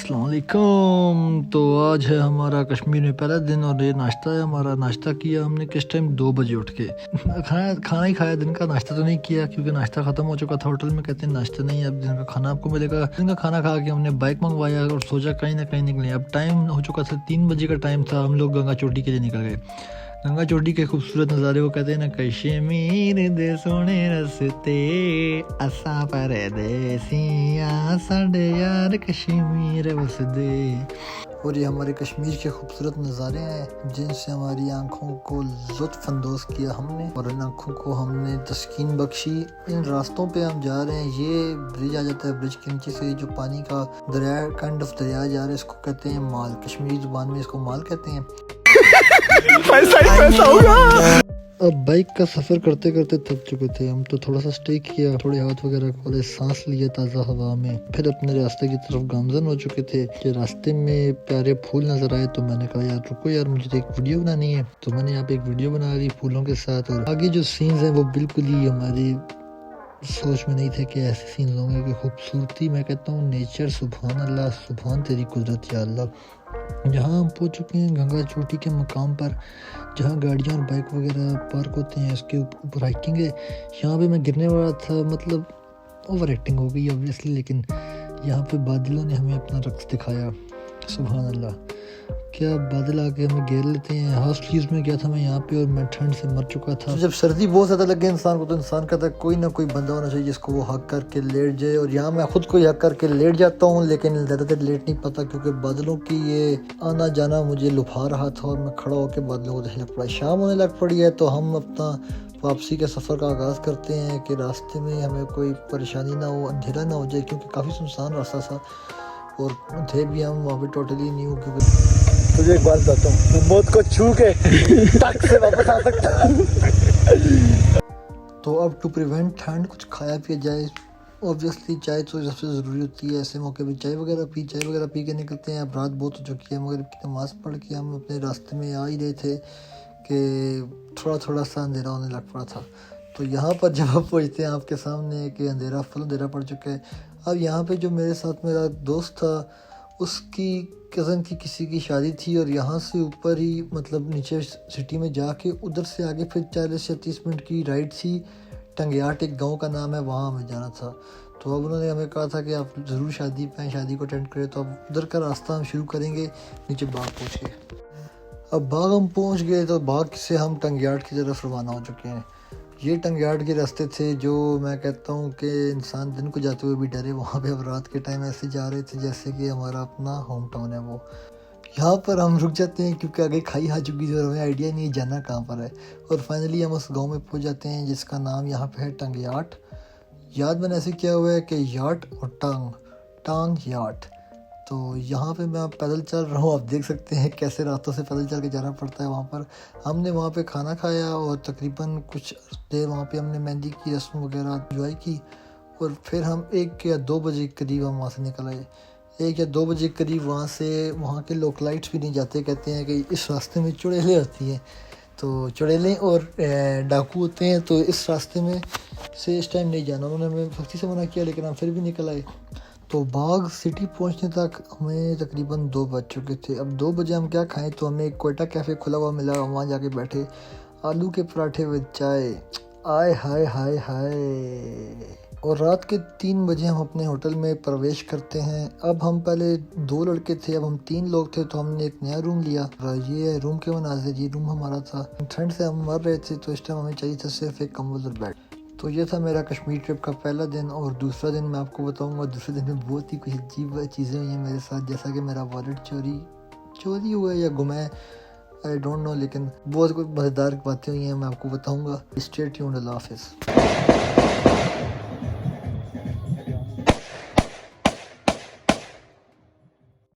अस्सलाम वालेकुम। तो आज है हमारा कश्मीर में पहला दिन और ये नाश्ता है हमारा। नाश्ता किया हमने किस टाइम 2 बजे उठ के। खाना ही खाया, दिन का नाश्ता तो नहीं किया क्योंकि नाश्ता ख़त्म हो चुका था। होटल में कहते हैं नाश्ता नहीं, अब दिन का खाना आपको मिलेगा। दिन का खाना खा के हमने बाइक मंगवाया और सोचा कहीं ना कहीं निकले। अब टाइम हो चुका था, 3 बजे का टाइम था। हम लोग गंगा चोटी के लिए निकल गए। गंगा चोटी के खूबसूरत नज़ारे, वो कहते हैं ना, कश्मीर दे सोने रस्ते असा परदेसिया साडे यार कश्मीर वसदे। और ये हमारे कश्मीर के खूबसूरत नज़ारे हैं जिनसे हमारी आंखों को लुत्फ़ अंदोज़ किया हमने और इन आँखों को हमने तस्कीन बख्शी। इन रास्तों पे हम जा रहे हैं, ये ब्रिज आ जाता है, ब्रिज के नीचे से जो पानी का दरिया काइंड ऑफ दरिया जा रहा है, इसको कहते हैं माल। कश्मीरी ज़ुबान में इसको माल कहते हैं। पैसा ही पैसा होगा। अब बाइक का सफ़र करते करते थक चुके थे हम, तो थोड़ा सा स्टे किया, थोड़े हाथ वगैरह खोले, सांस लिए ताज़ा हवा में। फिर अपने रास्ते की तरफ गामजन हो चुके थे कि रास्ते में प्यारे फूल नजर आए। तो मैंने कहा यार रुको यार, मुझे तो एक वीडियो बनानी है। तो मैंने यहाँ पे एक वीडियो बना ली फूलों के साथ। और आगे जो सीन्स हैं वो बिल्कुल ही हमारी सोच में नहीं थे कि ऐसे सीन होंगे कि खूबसूरती। मैं कहता हूँ नेचर, सुभान अल्लाह, सुभान तेरी कुदरत या अल्लाह। जहाँ हम पहुँच चुके हैं गंगा चोटी के मकाम पर, जहाँ गाड़ियाँ और बाइक वगैरह पार्क होते हैं, उसके ऊपर हाइकिंग है। यहाँ पे मैं गिरने वाला था, मतलब ओवर एक्टिंग हो गई ऑब्वियसली, लेकिन यहाँ पे बादलों ने हमें अपना रक्स दिखाया। सुभान अल्लाह, क्या बादल आके हमें घेर लेते हैं। हाफ स्लीव्स में गया था मैं यहाँ पे और मैं ठंड से मर चुका था। तो जब सर्दी बहुत ज़्यादा लगे इंसान को, तो इंसान कहता है कोई ना कोई बंदा होना चाहिए जिसको वो हक करके लेट जाए। और यहाँ मैं खुद को ही हक करके लेट जाता हूँ, लेकिन ज़्यादातर लेट नहीं पाता क्योंकि बादलों की ये आना जाना मुझे लुभा रहा था और मैं खड़ा होकर बादलों को देखने लग पड़ा। शाम होने लग पड़ी है, तो हम अपना वापसी के सफ़र का आगाज़ करते हैं कि रास्ते में हमें कोई परेशानी ना हो, अंधेरा ना हो जाए, क्योंकि काफ़ी सुनसान रास्ता था और थे भी हम वहाँ पे टोटली न्यू। क्योंकि तुझे एक बात बताता हूँ, मौत को छू के टक से वापस आ सकता। तो अब टू प्रिवेंट ठंड कुछ खाया पिया जाए। ऑब्वियसली चाय तो सबसे ज़रूरी होती है, ऐसे मौके पे चाय वगैरह पी के निकलते हैं। अब रात बहुत हो चुकी है, मगर की नमाज़ पढ़ के हम अपने रास्ते में आ ही रहे थे कि थोड़ा सा अंधेरा होने लग पड़ा था। तो यहाँ पर जब आप पहुँचते हैं आपके सामने कि फुल अंधेरा पड़ चुका है। अब यहाँ पे जो मेरे साथ मेरा दोस्त था, उसकी कज़न की किसी की शादी थी और यहाँ से ऊपर ही, मतलब नीचे सिटी में जाके उधर से आगे फिर 40 या 30 मिनट की राइड थी। टंगियाट एक गांव का नाम है, वहाँ हमें जाना था। तो अब उन्होंने हमें कहा था कि आप ज़रूर शादी को अटेंड करें। तो अब उधर का रास्ता हम शुरू करेंगे नीचे बाग पहुँच के। अब बाग हम पहुँच गए, तो बाग से हम टंगियाट की तरफ रवाना हो चुके हैं। ये टंगियाट के रास्ते थे जो मैं कहता हूँ कि इंसान दिन को जाते हुए भी डरे। वहाँ पे अब रात के टाइम ऐसे जा रहे थे जैसे कि हमारा अपना होम टाउन है वो। यहाँ पर हम रुक जाते हैं क्योंकि आगे खाई आ चुकी थी और हमें आइडिया नहीं जाना कहाँ पर है। और फाइनली हम उस गांव में पहुँच जाते हैं जिसका नाम यहाँ पे है टंगियाट। याद मैंने ऐसे किया हुआ है कि याट और टांग याट। तो यहाँ पे मैं पैदल चल रहा हूँ, आप देख सकते हैं कैसे रास्तों से पैदल चल के जाना पड़ता है वहाँ पर। हमने वहाँ पे खाना खाया और तकरीबन कुछ देर वहाँ पे हमने मेहंदी की रस्म वगैरह एंजॉय की। और फिर हम 1 या 2 बजे करीब हम वहाँ से निकल आए। 1 या 2 बजे करीब वहाँ के लोकलाइट्स भी नहीं जाते, कहते हैं कि इस रास्ते में चुड़ैलें होती हैं। तो चुड़ैलें और डाकू होते हैं, तो इस रास्ते में से इस टाइम नहीं जाना। उन्होंने हमें सख्ती से मना किया, लेकिन हम फिर भी निकल आए। तो बाग सिटी पहुंचने तक हमें तकरीबन 2 बज चुके थे। अब 2 बजे हम क्या खाएं, तो हमें एक कोयटा कैफ़े खुला हुआ मिला, वहाँ जाके बैठे। आलू के पराठे विद चाय, आय हाय हाय हाय। और रात के 3 बजे हम अपने होटल में प्रवेश करते हैं। अब हम पहले 2 लड़के थे, अब हम 3 लोग थे, तो हमने एक नया रूम लिया। ये रूम के मनाज़िर, ये रूम हमारा था। ठंड से हम मर रहे थे, तो इस टाइम हमें चाहिए था सिर्फ एक कंबल और बेड। तो ये था मेरा कश्मीर ट्रिप का पहला दिन। और दूसरा दिन मैं आपको बताऊंगा। दूसरे दिन में बहुत ही कुछ अजीब चीज़ें हुई हैं मेरे साथ, जैसा कि मेरा वॉलेट चोरी हुआ या गुमा है, आई डोंट नो, लेकिन बहुत कुछ मज़ेदार बातें हुई हैं, मैं आपको बताऊंगा। स्टे ट्यून्ड, अल्लाह हाफ़िज़।